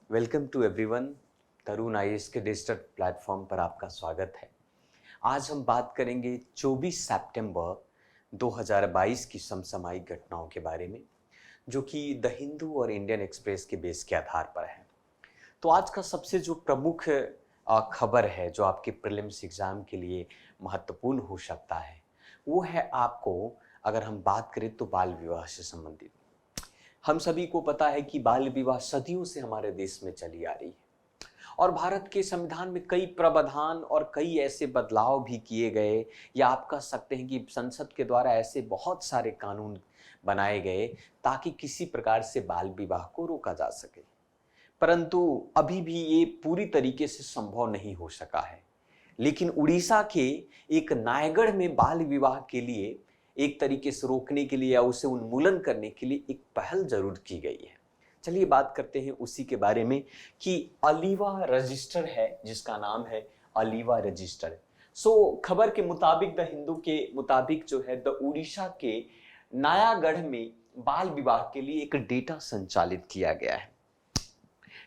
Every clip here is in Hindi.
Welcome to everyone. Tarun IAS के डिजिटल प्लेटफॉर्म पर आपका स्वागत है। आज हम बात करेंगे 24 सितंबर 2022 की समसामयिक घटनाओं के बारे में, जो कि द हिंदू और इंडियन एक्सप्रेस के बेस के आधार पर है। तो आज का सबसे जो प्रमुख खबर है, जो आपके प्रीलिम्स एग्जाम के लिए महत्वपूर्ण हो सकता है, वो है आपको, अगर हम बात करें तो बाल विवाह से संबंधित। हम सभी को पता है कि बाल विवाह सदियों से हमारे देश में चली आ रही है और भारत के संविधान में कई प्रावधान और कई ऐसे बदलाव भी किए गए, या आप कह सकते हैं कि संसद के द्वारा ऐसे बहुत सारे कानून बनाए गए ताकि किसी प्रकार से बाल विवाह को रोका जा सके। परंतु अभी भी ये पूरी तरीके से संभव नहीं हो सका है। लेकिन उड़ीसा के एक नायगढ़ में बाल विवाह के लिए एक तरीके से रोकने के लिए या उसे उन्मूलन करने के लिए एक पहल जरूर की गई है। चलिए बात करते हैं उसी के बारे में कि अलीवा रजिस्टर है, जिसका नाम है अलीवा रजिस्टर। खबर के मुताबिक, द हिंदू के मुताबिक जो है, द उड़ीसा के नायागढ़ में बाल विवाह के लिए एक डेटा संचालित किया गया है।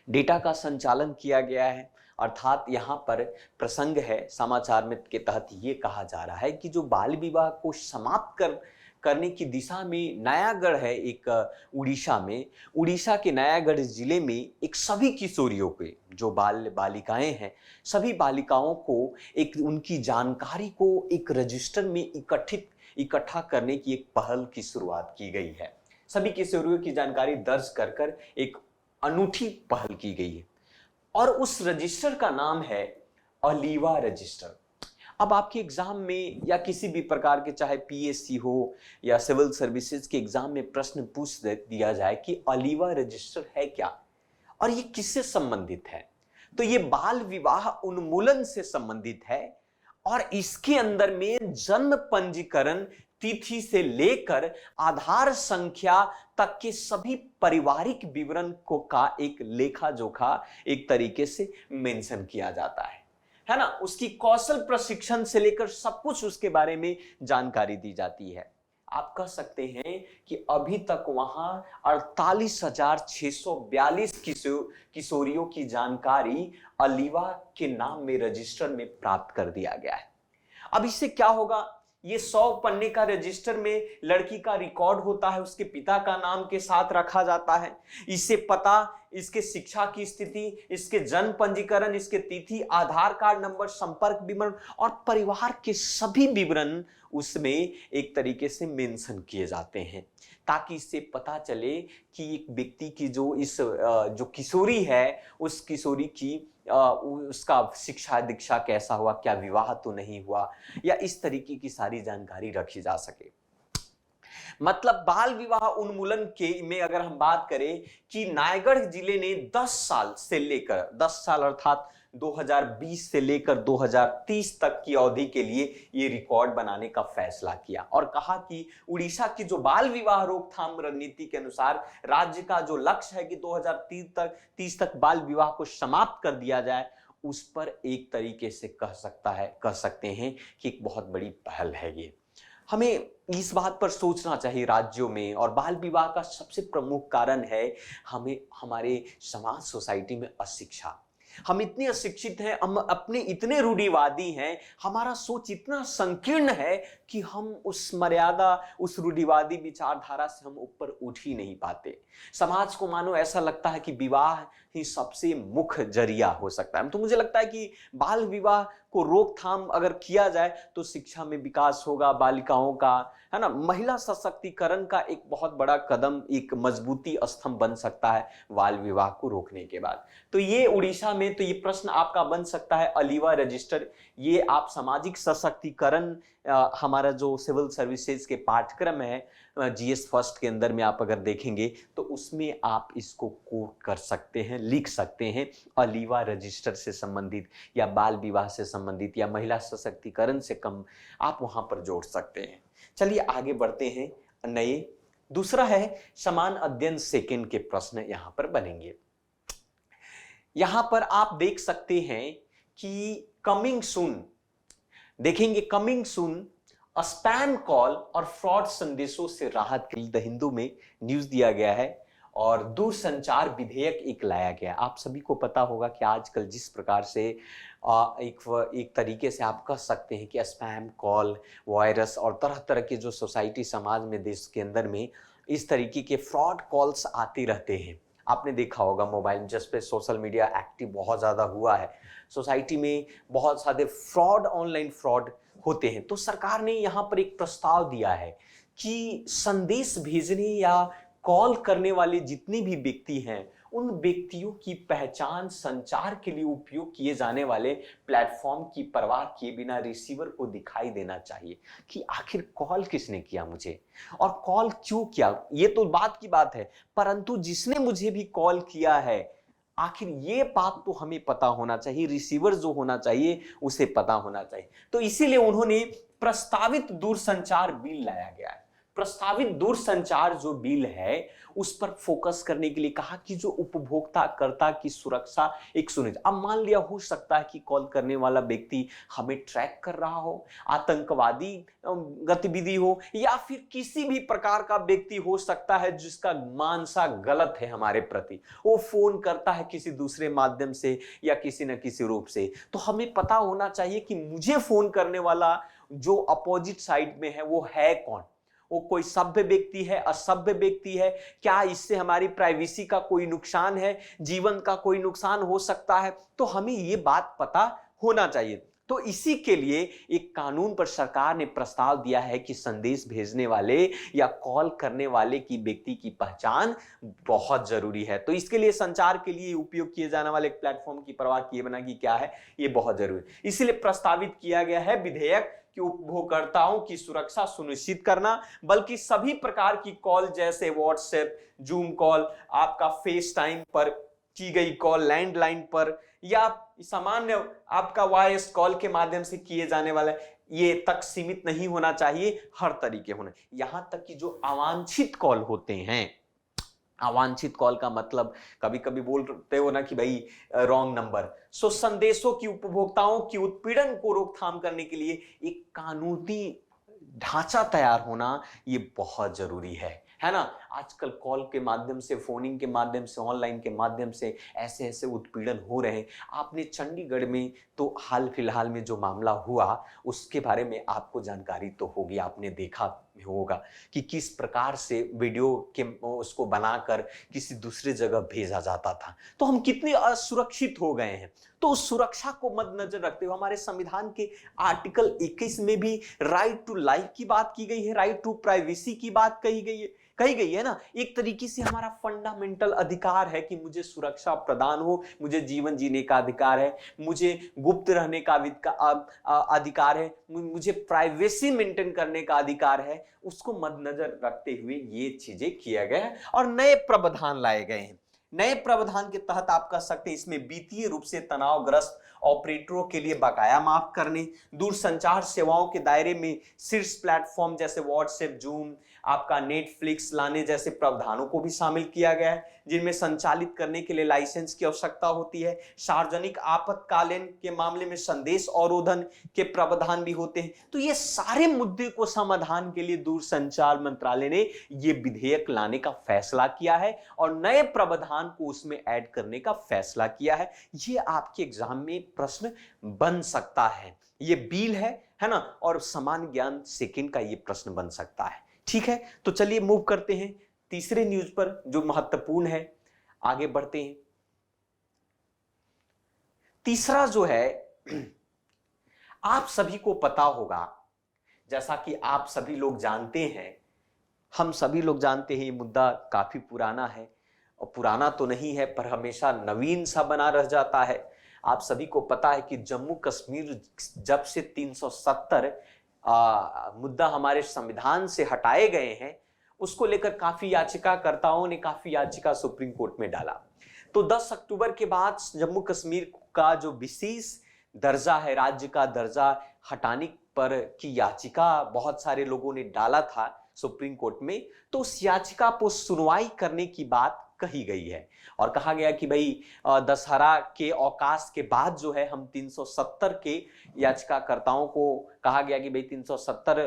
डेटा का संचालन किया गया है, अर्थात यहाँ पर प्रसंग है समाचार में के तहत ये कहा जा रहा है कि जो बाल विवाह को समाप्त करने की दिशा में नयागढ़ है, एक उड़ीसा में, उड़ीसा के नयागढ़ जिले में एक सभी किशोरियों के जो बालिकाएं हैं, सभी बालिकाओं को एक उनकी जानकारी को एक रजिस्टर में इकट्ठा करने की एक पहल की शुरुआत की गई है। सभी किशोरियों की जानकारी दर्ज कर एक अनूठी पहल की गई है और उस रजिस्टर का नाम है अलीवा रजिस्टर। अब आपके एग्जाम में या किसी भी प्रकार के, चाहे पीएससी हो या सिविल सर्विसेज के एग्जाम में प्रश्न पूछ दिया जाए कि अलीवा रजिस्टर है क्या और ये किससे संबंधित है, तो ये बाल विवाह उन्मूलन से संबंधित है और इसके अंदर में जन्म पंजीकरण तिथि से लेकर आधार संख्या तक के सभी पारिवारिक विवरण को का एक लेखा जोखा एक तरीके से मेंशन किया जाता है ना। उसकी कौशल प्रशिक्षण से लेकर सब कुछ उसके बारे में जानकारी दी जाती है। आप कह सकते हैं कि अभी तक वहां 48,642 किशोरियों की जानकारी अलीवा के नाम में रजिस्टर में प्राप्त कर दिया गया है। अब इससे क्या होगा, ये 100 पन्ने का रजिस्टर में लड़की का रिकॉर्ड होता है, उसके पिता का नाम के साथ रखा जाता है। इससे पता, इसके शिक्षा की स्थिति, इसके जन्म पंजीकरण, इसके तिथि, आधार कार्ड नंबर, संपर्क विवरण और परिवार के सभी विवरण उसमें एक तरीके से मेंशन किए जाते हैं, ताकि इससे पता चले कि एक व्यक्ति की जो किशोरी है, उस किशोरी की उसका शिक्षा दीक्षा कैसा हुआ, क्या विवाह तो नहीं हुआ, या इस तरीके की सारी जानकारी रखी जा सके। मतलब बाल विवाह उन्मूलन के में अगर हम बात करें कि नायगढ़ जिले ने 10 साल अर्थात 2020 से लेकर 2030 तक की अवधि के लिए ये रिकॉर्ड बनाने का फैसला किया और कहा कि उड़ीसा की जो बाल विवाह रोकथाम रणनीति के अनुसार राज्य का जो लक्ष्य है कि 2030 तक बाल विवाह को समाप्त कर दिया जाए, उस पर एक तरीके से कह सकते हैं कि एक बहुत बड़ी पहल है ये। हमें इस बात पर सोचना चाहिए राज्यों में, और बाल विवाह का सबसे प्रमुख कारण है हमारे समाज सोसाइटी में अशिक्षा। हम इतने अशिक्षित हैं, हम अपने इतने रूढ़िवादी हैं, हमारा सोच इतना संकीर्ण है कि हम उस रूढ़िवादी विचारधारा से हम ऊपर उठ ही नहीं पाते। समाज को मानो ऐसा लगता है कि विवाह ही सबसे मुख्य जरिया हो सकता है। तो मुझे लगता है कि बाल विवाह को रोकथाम अगर किया जाए तो शिक्षा में विकास होगा, बालिकाओं का, है ना, महिला सशक्तिकरण का एक बहुत बड़ा कदम, एक मजबूती स्तंभ बन सकता है बाल विवाह को रोकने के बाद। तो ये उड़ीसा में, तो ये प्रश्न आपका बन सकता है अलीवा रजिस्टर, ये आप सामाजिक सशक्तिकरण, हमारा जो सिविल सर्विसेज के पाठ्यक्रम है जीएस फर्स्ट के अंदर में आप अगर देखेंगे तो उसमें आप इसको कोट कर सकते हैं, लिख सकते हैं, अलीवा रजिस्टर से संबंधित या बाल विवाह से संबंधित या महिला सशक्तिकरण से कम आप वहां पर जोड़ सकते हैं। चलिए आगे बढ़ते हैं। दूसरा है समान अध्ययन सेकंड के प्रश्न यहां पर बनेंगे। यहां पर आप देख सकते हैं कि कमिंग सून, देखेंगे कमिंग सून, स्पैम कॉल और फ्रॉड संदेशों से राहत के लिए द हिंदू में न्यूज दिया गया है। और दूरसंचार विधेयक एक लाया गया। आप सभी को पता होगा कि आजकल जिस प्रकार से एक तरीके से आप कह सकते हैं कि स्पैम कॉल, वायरस और तरह तरह के जो सोसाइटी समाज में देश के अंदर में इस तरीके के फ्रॉड कॉल्स आते रहते हैं। आपने देखा होगा मोबाइल जिस पे सोशल मीडिया एक्टिव बहुत ज़्यादा हुआ है, सोसाइटी में बहुत सारे फ्रॉड, ऑनलाइन फ्रॉड होते हैं। तो सरकार ने यहाँ पर एक प्रस्ताव दिया है कि संदेश भेजने या कॉल करने वाले जितने भी व्यक्ति हैं, उन व्यक्तियों की पहचान संचार के लिए उपयोग किए जाने वाले प्लेटफॉर्म की परवाह किए बिना रिसीवर को दिखाई देना चाहिए कि आखिर कॉल किसने किया मुझे और कॉल क्यों किया। ये तो बात की बात है, परंतु जिसने मुझे भी कॉल किया है आखिर ये बात तो हमें पता होना चाहिए, रिसीवर जो होना चाहिए उसे पता होना चाहिए। तो इसीलिए उन्होंने प्रस्तावित दूरसंचार बिल लाया गया है। प्रस्तावित दूरसंचार जो बिल है उस पर फोकस करने के लिए कहा कि जो उपभोक्ताकर्ता की सुरक्षा एक सुनिश्चित। अब मान लिया हो सकता है कि कॉल करने वाला व्यक्ति हमें ट्रैक कर रहा हो, आतंकवादी गतिविधि हो, या फिर किसी भी प्रकार का व्यक्ति हो सकता है जिसका मानसा गलत है हमारे प्रति, वो फोन करता है किसी दूसरे माध्यम से या किसी न किसी रूप से। तो हमें पता होना चाहिए कि मुझे फोन करने वाला जो अपोजिट साइड में है वो है कौन, वो कोई सभ्य व्यक्ति है, असभ्य व्यक्ति है, क्या इससे हमारी प्राइवेसी का कोई नुकसान है, जीवन का कोई नुकसान हो सकता है। तो हमें ये बात पता होना चाहिए। तो इसी के लिए एक कानून पर सरकार ने प्रस्ताव दिया है कि संदेश भेजने वाले या कॉल करने वाले की व्यक्ति की पहचान बहुत जरूरी है। तो इसके लिए संचार के लिए उपयोग किए जाने वाले प्लेटफॉर्म की परवाह किए बिना कि क्या है, ये बहुत जरूरी है। इसलिए प्रस्तावित किया गया है विधेयक कि उपभोक्ताओं की सुरक्षा सुनिश्चित करना, बल्कि सभी प्रकार की कॉल जैसे व्हाट्सएप, जूम कॉल, आपका फेस टाइम पर की गई कॉल, लैंडलाइन पर या सामान्य आपका वॉइस कॉल के माध्यम से किए जाने वाला ये तक सीमित नहीं होना चाहिए, हर तरीके होने। यहां तक कि जो अवांछित कॉल होते हैं, अवांछित कॉल का मतलब कभी कभी बोलते हो ना कि भाई रॉन्ग नंबर, सो संदेशों की उपभोक्ताओं की उत्पीड़न को रोकथाम करने के लिए एक कानूनी ढांचा तैयार होना ये बहुत जरूरी है ना। आजकल कॉल के माध्यम से, फोनिंग के माध्यम से, ऑनलाइन के माध्यम से ऐसे ऐसे उत्पीड़न हो रहे हैं। आपने चंडीगढ़ में तो हाल फिलहाल में जो मामला हुआ उसके बारे में आपको जानकारी तो होगी, आपने देखा होगा कि किस प्रकार से वीडियो के उसको बनाकर किसी दूसरे जगह भेजा जाता था। तो हम कितने असुरक्षित हो गए हैं। तो उस सुरक्षा को मद्देनजर रखते हुए हमारे संविधान के आर्टिकल 21 में भी राइट टू लाइफ की बात की गई है, राइट टू प्राइवेसी की बात कही गई है ना। एक तरीके से हमारा फंडामेंटल अधिकार है कि मुझे सुरक्षा प्रदान हो, मुझे जीवन जीने का अधिकार है, मुझे गुप्त रहने का अधिकार है, मुझे प्राइवेसी मेंटेन करने का अधिकार है। उसको मद्देनजर रखते हुए ये चीजें किया गया है और नए प्रावधान लाए गए हैं। नए प्रावधान के तहत आप कह सकते हैं इसमें वित्तीय रूप से तनावग्रस्त ऑपरेटरों के लिए बकाया माफ करने, दूरसंचार सेवाओं के दायरे में शीर्ष प्लेटफॉर्म जैसे व्हाट्सएप, जूम, आपका नेटफ्लिक्स लाने जैसे प्रावधानों को भी शामिल किया गया है, जिनमें संचालित करने के लिए लाइसेंस की आवश्यकता होती है। सार्वजनिक आपातकालीन के मामले में संदेश अवरोधन के प्रावधान भी होते हैं। तो ये सारे मुद्दे को समाधान के लिए दूरसंचार मंत्रालय ने ये विधेयक लाने का फैसला किया है और नए प्रावधान को उसमें ऐड करने का फैसला किया है। ये आपके एग्जाम में प्रश्न बन सकता है। ये बिल है ना, और सामान्य ज्ञान सेकंड का ये प्रश्न बन सकता है। ठीक है, तो चलिए मूव करते हैं तीसरे न्यूज पर जो महत्वपूर्ण है, आगे बढ़ते हैं। तीसरा जो है, आप सभी को पता होगा, जैसा कि आप सभी लोग जानते हैं, हम सभी लोग जानते हैं, ये मुद्दा काफी पुराना है, और पुराना तो नहीं है पर हमेशा नवीन सा बना रह जाता है। आप सभी को पता है कि जम्मू कश्मीर जब से 370 मुद्दा हमारे संविधान से हटाए गए हैं, उसको लेकर काफी याचिकाकर्ताओं ने काफी याचिका सुप्रीम कोर्ट में डाला। तो 10 अक्टूबर के बाद जम्मू कश्मीर का जो विशेष दर्जा है, राज्य का दर्जा हटाने पर की याचिका बहुत सारे लोगों ने डाला था सुप्रीम कोर्ट में। तो उस याचिका पर सुनवाई करने की बात कही गई है और कहा गया कि भाई दशहरा के अवकाश के बाद जो है हम 370 के याचिकाकर्ताओं को कहा गया कि भाई 370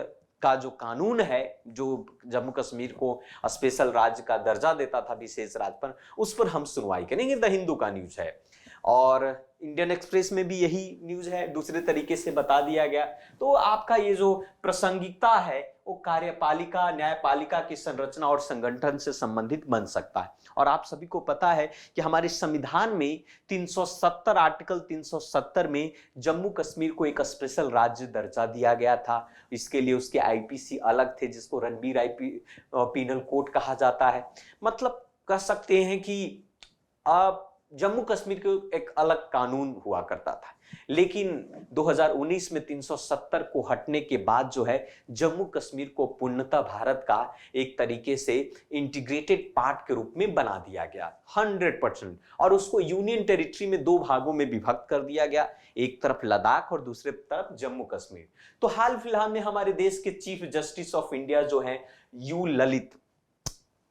का जो कानून है, जो जम्मू कश्मीर को स्पेशल राज्य का दर्जा देता था, विशेष राज्य पर, उस पर हम सुनवाई करेंगे। द हिंदू का न्यूज है और इंडियन एक्सप्रेस में भी यही न्यूज है, दूसरे तरीके से बता दिया गया। तो आपका ये जो प्रासंगिकता है वो कार्यपालिका न्यायपालिका की संरचना और संगठन से संबंधित बन सकता है। और आप सभी को पता है कि हमारे संविधान में 370 आर्टिकल 370 में जम्मू कश्मीर को एक स्पेशल राज्य दर्जा दिया गया था। इसके लिए उसके आईपीसी अलग थे, जिसको रणबीर पीनल कोड कहा जाता है। मतलब कह सकते हैं कि जम्मू कश्मीर को एक अलग कानून हुआ करता था, लेकिन 2019 में 370 को हटने के बाद जो है जम्मू कश्मीर को पूर्णतः भारत का एक तरीके से इंटीग्रेटेड पार्ट के रूप में बना दिया गया 100%, और उसको यूनियन टेरिटरी में 2 भागों में विभक्त कर दिया गया, एक तरफ लद्दाख और दूसरे तरफ जम्मू कश्मीर। तो हाल फिलहाल में हमारे देश के चीफ जस्टिस ऑफ इंडिया जो है यू ललित,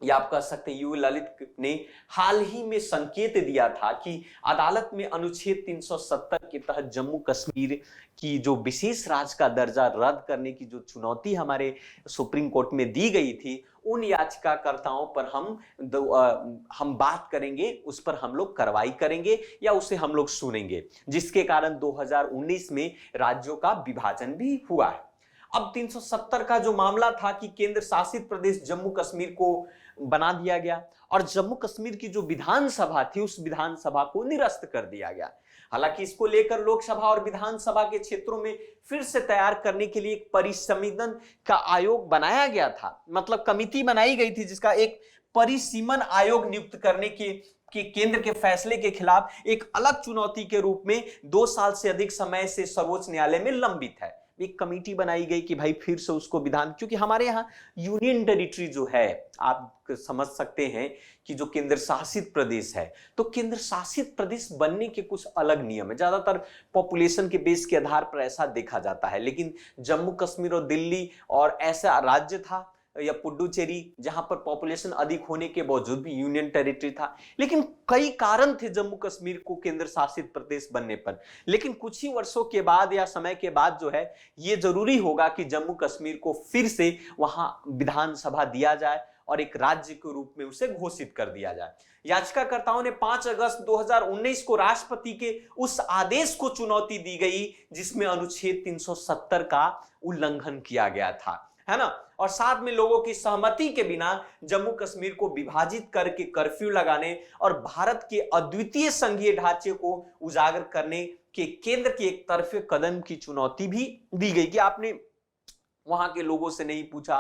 या आप कह सकते हैं यू ललित ने हाल ही में संकेत दिया था कि अदालत में अनुच्छेद 370 के तहत जम्मू कश्मीर की जो विशेष राज्य का दर्जा रद्द करने की जो चुनौती हमारे सुप्रीम कोर्ट में दी गई थी, उन याचिकाकर्ताओं पर हम बात करेंगे, उस पर हम लोग कार्रवाई करेंगे या उसे हम लोग सुनेंगे, जिसके कारण 2019 में राज्यों का विभाजन भी हुआ है। अब 370 का जो मामला था कि केंद्र शासित प्रदेश जम्मू कश्मीर को बना दिया गया और जम्मू कश्मीर की जो विधानसभा थी उस विधानसभा को निरस्त कर दिया गया। हालांकि इसको लेकर लोकसभा और विधानसभा के क्षेत्रों में फिर से तैयार करने के लिए एक परिसीमन का आयोग बनाया गया था, मतलब कमिटी बनाई गई थी जिसका एक परिसीमन आयोग नियुक्त करने के केंद्र के फैसले के खिलाफ एक अलग चुनौती के रूप में 2 साल से अधिक समय से सर्वोच्च न्यायालय में लंबित है। एक कमेटी बनाई गई कि भाई फिर से उसको विधान, क्योंकि हमारे यहाँ यूनियन टेरिटरी जो है, आप समझ सकते हैं कि जो केंद्र शासित प्रदेश है, तो केंद्र शासित प्रदेश बनने के कुछ अलग नियम है। ज्यादातर पॉपुलेशन के बेस के आधार पर ऐसा देखा जाता है, लेकिन जम्मू कश्मीर और दिल्ली और ऐसा राज्य था या पुडुचेरी जहां पर पॉपुलेशन अधिक होने के बावजूद भी यूनियन टेरिटरी था, लेकिन कई कारण थे जम्मू कश्मीर को केंद्र शासित प्रदेश बनने पर। लेकिन कुछ ही वर्षों के बाद या समय के बाद जो है ये जरूरी होगा कि जम्मू कश्मीर को फिर से वहां विधानसभा दिया जाए और एक राज्य के रूप में उसे घोषित कर दिया जाए। याचिकाकर्ताओं ने 5 अगस्त 2019 को राष्ट्रपति के उस आदेश को चुनौती दी गई जिसमें अनुच्छेद 370 का उल्लंघन किया गया था, है ना, और साथ में लोगों की सहमति के बिना जम्मू कश्मीर को विभाजित करके कर्फ्यू लगाने और भारत के अद्वितीय संघीय ढांचे को उजागर करने के केंद्र के एक तरफे कदम की चुनौती भी दी गई कि आपने वहां के लोगों से नहीं पूछा,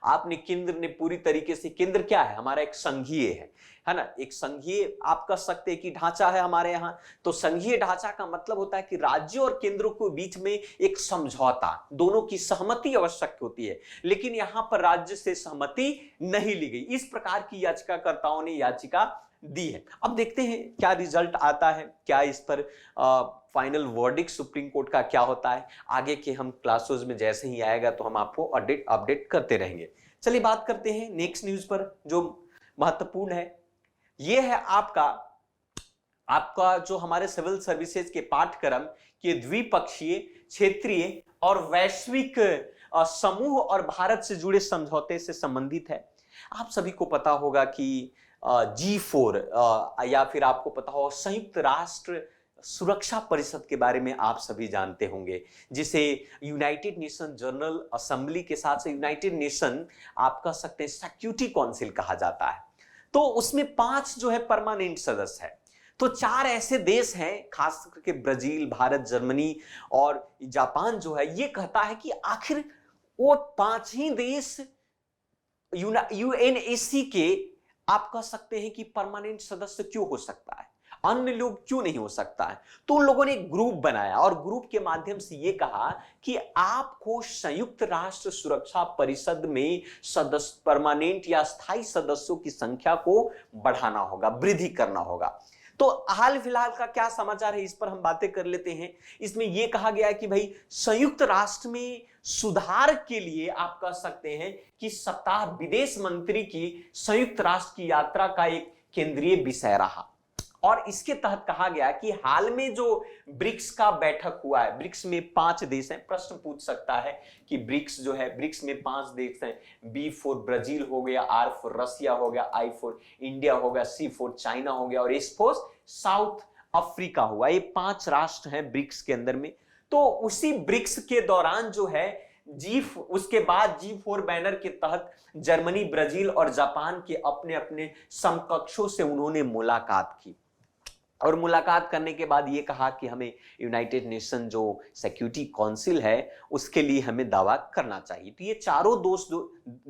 आपने, केंद्र ने पूरी तरीके से, केंद्र क्या है, हमारा एक संघीय है ना, एक संघीय आप कह सकते हैं कि ढांचा है हमारे यहाँ। तो संघीय ढांचा का मतलब होता है कि राज्यों और केंद्रों के बीच में एक समझौता, दोनों की सहमति आवश्यक होती है, लेकिन यहाँ पर राज्य से सहमति नहीं ली गई। इस प्रकार की याचिकाकर्ताओं ने याचिका दी है। अब देखते हैं क्या रिजल्ट आता है, क्या इस पर फाइनल वर्डिक्ट सुप्रीम कोर्ट का क्या होता है। आगे के हम क्लासेस में जैसे ही आएगा तो हम आपको अपडेट करते रहेंगे। चलिए बात करते हैं नेक्स्ट न्यूज पर जो महत्वपूर्ण है। ये है आपका जो हमारे सिविल सर्विसेज के पाठ्यक्रम के द्विपक्षीय, क्षेत्रीय और वैश्विक समूह और भारत से जुड़े समझौते से संबंधित है। आप सभी को पता होगा कि G4 या फिर आपको पता होगा संयुक्त राष्ट्र सुरक्षा परिषद के बारे में आप सभी जानते होंगे, जिसे यूनाइटेड नेशन जनरल असेंबली के साथ से यूनाइटेड नेशन आप कह सकते हैं सिक्योरिटी काउंसिल कहा जाता है। तो उसमें 5 जो है परमानेंट सदस्य है। तो 4 ऐसे देश हैं, खास करके ब्राजील, भारत, जर्मनी और जापान जो है, ये कहता है कि आखिर वो 5 ही देश यूएनएसी के आप कह सकते हैं कि परमानेंट सदस्य क्यों हो सकता है, अन्य लोग क्यों नहीं हो सकता है। तो उन लोगों ने एक ग्रुप बनाया और ग्रुप के माध्यम से ये कहा कि आपको संयुक्त राष्ट्र सुरक्षा परिषद में सदस्य, परमानेंट या स्थायी सदस्यों की संख्या को बढ़ाना होगा, वृद्धि करना होगा। तो हाल फिलहाल का क्या समाचार है, इस पर हम बातें कर लेते हैं। इसमें यह कहा गया है कि भाई संयुक्त राष्ट्र में सुधार के लिए आप कह सकते हैं कि सप्ताह विदेश मंत्री की संयुक्त राष्ट्र की यात्रा का एक केंद्रीय विषय रहा और इसके तहत कहा गया कि हाल में जो ब्रिक्स का बैठक हुआ है, ब्रिक्स में 5 देश हैं, प्रश्न पूछ सकता है कि ब्रिक्स जो है, ब्रिक्स में 5 देश हैं, बी फॉर ब्राजील हो गया, आर फॉर रसिया हो गया, आई फॉर इंडिया हो गया, सी फॉर चाइना हो गया और एस फॉर साउथ अफ्रीका हुआ। ये 5 राष्ट्र हैं ब्रिक्स के अंदर में। तो उसी ब्रिक्स के दौरान जो है उसके बाद G4 बैनर के तहत जर्मनी, ब्राजील और जापान के अपने अपने समकक्षों से उन्होंने मुलाकात की और मुलाकात करने के बाद ये कहा कि हमें यूनाइटेड नेशन जो सिक्योरिटी काउंसिल है उसके लिए हमें दावा करना चाहिए। तो ये चारों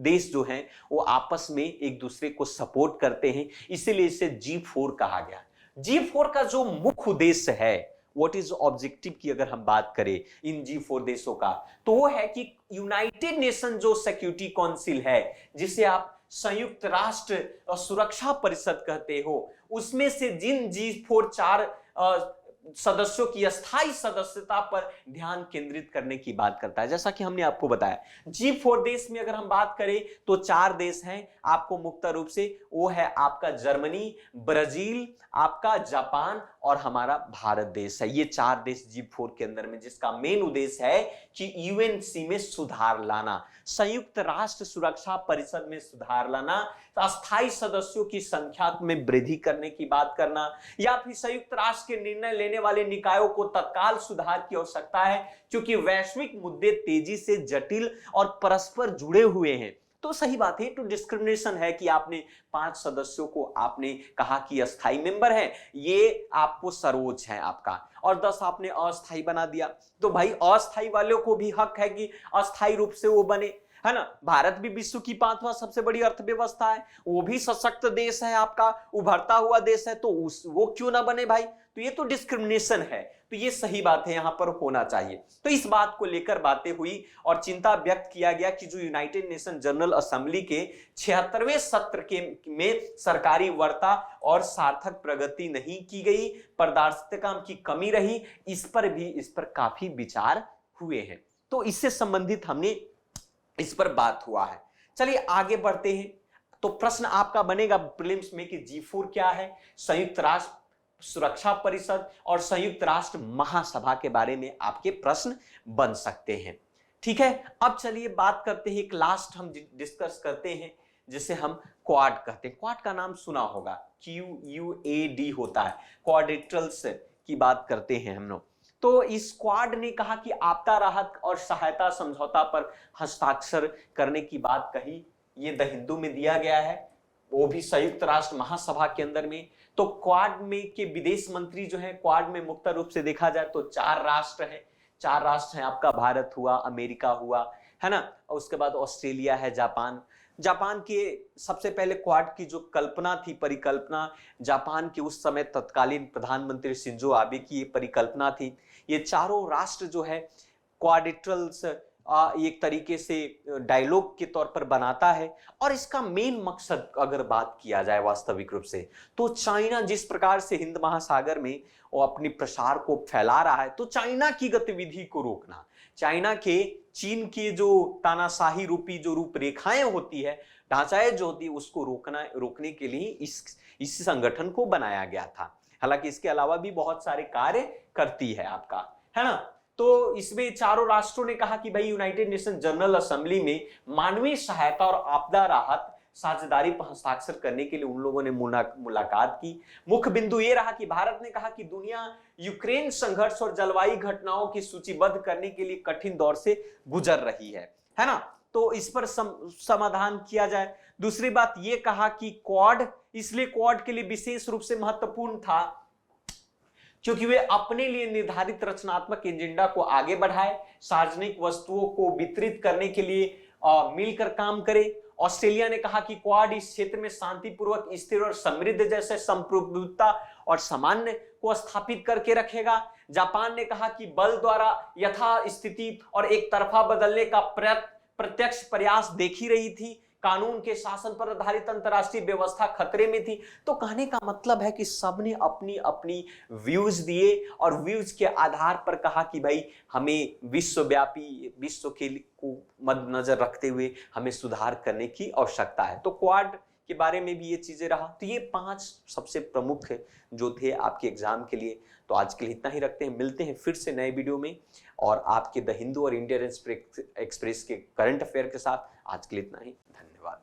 देश जो हैं वो आपस में एक दूसरे को सपोर्ट करते हैं, इसीलिए इसे G4 कहा गया। G4 का जो मुख्य उद्देश्य है, व्हाट इज ऑब्जेक्टिव की अगर हम बात करें इन G4 देशों का, तो वो है कि यूनाइटेड नेशन जो सिक्योरिटी काउंसिल है, जिसे आप संयुक्त राष्ट्र सुरक्षा परिषद कहते हो, उसमें से जिन G4 4 सदस्यों की अस्थायी सदस्यता पर ध्यान केंद्रित करने की बात करता है। जैसा कि हमने आपको बताया, G4 देश में अगर हम बात करें तो 4 देश हैं आपको मुख्य रूप से, वो है आपका जर्मनी, ब्राजील, आपका जापान और हमारा भारत देश है। ये 4 देश G4 के अंदर में, जिसका मेन उद्देश्य है कि यूएनसी में सुधार लाना, संयुक्त राष्ट्र सुरक्षा परिषद में सुधार लाना, अस्थायी सदस्यों की संख्या में वृद्धि करने की बात करना, या फिर संयुक्त राष्ट्र के निर्णय लेने वाले निकायों को तत्काल सुधार की आवश्यकता है, क्योंकि वैश्विक मुद्दे तेजी से जटिल और परस्पर जुड़े हुए हैं। तो सही बात है, टू डिस्क्रिमिनेशन है कि आपने 5 सदस्यों को आपने कहा कि अस्थायी मेंबर है, ये आपको सर्वोच्च है आपका, और 10 आपने अस्थायी बना दिया। तो भाई अस्थायी वालों को भी हक है कि अस्थायी रूप से वो बने, है ना। भारत भी विश्व की 5वां सबसे बड़ी अर्थव्यवस्था है, वो भी सशक्त देश है आपका, उभरता हुआ देश है, तो वो क्यों ना बने भाई। तो ये तो डिस्क्रिमिनेशन है, तो ये सही बात है, यहां पर होना चाहिए। तो इस बात को लेकर बातें हुई और चिंता व्यक्त किया गया कि जो यूनाइटेड नेशन जनरल असेंबली के 76वें सत्र में सरकारी वार्ता और सार्थक प्रगति नहीं की गई, पारदर्शिता की कमी रही, इस पर काफी विचार हुए हैं। तो इससे संबंधित हमने इस पर बात हुआ है। चलिए आगे बढ़ते हैं। तो प्रश्न आपका बनेगा प्रीलिम्स में कि G4 क्या है, संयुक्त राष्ट्र सुरक्षा परिषद और संयुक्त राष्ट्र महासभा के बारे में आपके प्रश्न बन सकते हैं। ठीक है, अब चलिए बात करते हैं, एक लास्ट हम डिस्कस करते हैं जिसे हम क्वाड कहते हैं। क्वाड का नाम सुना होगा, QUAD होता है, क्वाड्रिलेटरल्स की बात करते हैं हम लोग। तो इस क्वाड ने कहा कि आपदा राहत और सहायता समझौता पर हस्ताक्षर करने की बात कही, ये द हिंदू में दिया गया है, वो भी संयुक्त राष्ट्र महासभा के अंदर में। तो क्वाड में के विदेश मंत्री जो है, क्वाड में मुख्य रूप से देखा जाए तो 4 राष्ट्र हैं, 4 राष्ट्र हैं आपका, भारत हुआ, अमेरिका हुआ, है ना, और उसके बाद ऑस्ट्रेलिया है, जापान के सबसे पहले क्वाड की जो कल्पना थी, परिकल्पना, जापान के उस समय तत्कालीन प्रधानमंत्री शिंजो आबे की ये परिकल्पना थी। ये चारों राष्ट्र जो है क्वाड्रिलेटरल्स एक तरीके से डायलॉग के तौर पर बनाता है, और इसका मेन मकसद अगर बात किया जाए वास्तविक रूप से, तो चाइना जिस प्रकार से हिंद महासागर में वो अपनी प्रसार को फैला रहा है, तो चाइना की गतिविधि को रोकना, चाइना के, चीन की जो तानाशाही रूपी जो रूपरेखाएं होती है, ढांचाएं जो होती है, उसको रोकने के लिए इस संगठन को बनाया गया था। हालांकि इसके अलावा भी बहुत सारे कार्य करती है आपका, है ना। तो इसमें चारों राष्ट्रों ने कहा कि भाई यूनाइटेड नेशन जनरल असेंबली में मानवीय सहायता और आपदा राहत साझेदारी पर हस्ताक्षर करने के लिए उन लोगों ने मुलाकात की। मुख्य बिंदु ये रहा कि भारत ने कहा कि दुनिया यूक्रेन संघर्ष और जलवायु घटनाओं की सूचीबद्ध करने के लिए कठिन दौर से गुजर रही है ना, तो इस पर समाधान किया जाए। दूसरी बात ये कहा कि क्वाड, इसलिए क्वाड के लिए विशेष रूप से महत्वपूर्ण था क्योंकि वे अपने लिए निर्धारित रचनात्मक एजेंडा को आगे बढ़ाए, सार्वजनिक वस्तुओं को वितरित करने के लिए मिलकर काम करे। ऑस्ट्रेलिया ने कहा कि क्वाड इस क्षेत्र में शांतिपूर्वक, स्थिर और समृद्ध जैसे संप्रभुता और सामान्य को स्थापित करके रखेगा। जापान ने कहा कि बल द्वारा यथास्थिति और एक तरफा बदलने का प्रत्यक्ष प्रयास देखी रही थी, कानून के शासन पर आधारित अंतरराष्ट्रीय व्यवस्था खतरे में थी। तो कहने का मतलब है कि सबने अपनी अपनी व्यूज दिए और व्यूज के आधार पर कहा कि भाई हमें विश्वव्यापी, विश्व के को मद्देनजर रखते हुए हमें सुधार करने की आवश्यकता है। तो क्वाड के बारे में भी ये चीजें रहा। तो ये 5 सबसे प्रमुख जो थे आपके एग्जाम के लिए। तो आज के लिए इतना ही रखते हैं, मिलते हैं फिर से नए वीडियो में और आपके द हिंदू और इंडियन एक्सप्रेस के करंट अफेयर के साथ। आज के लिए इतना ही, धन्यवाद।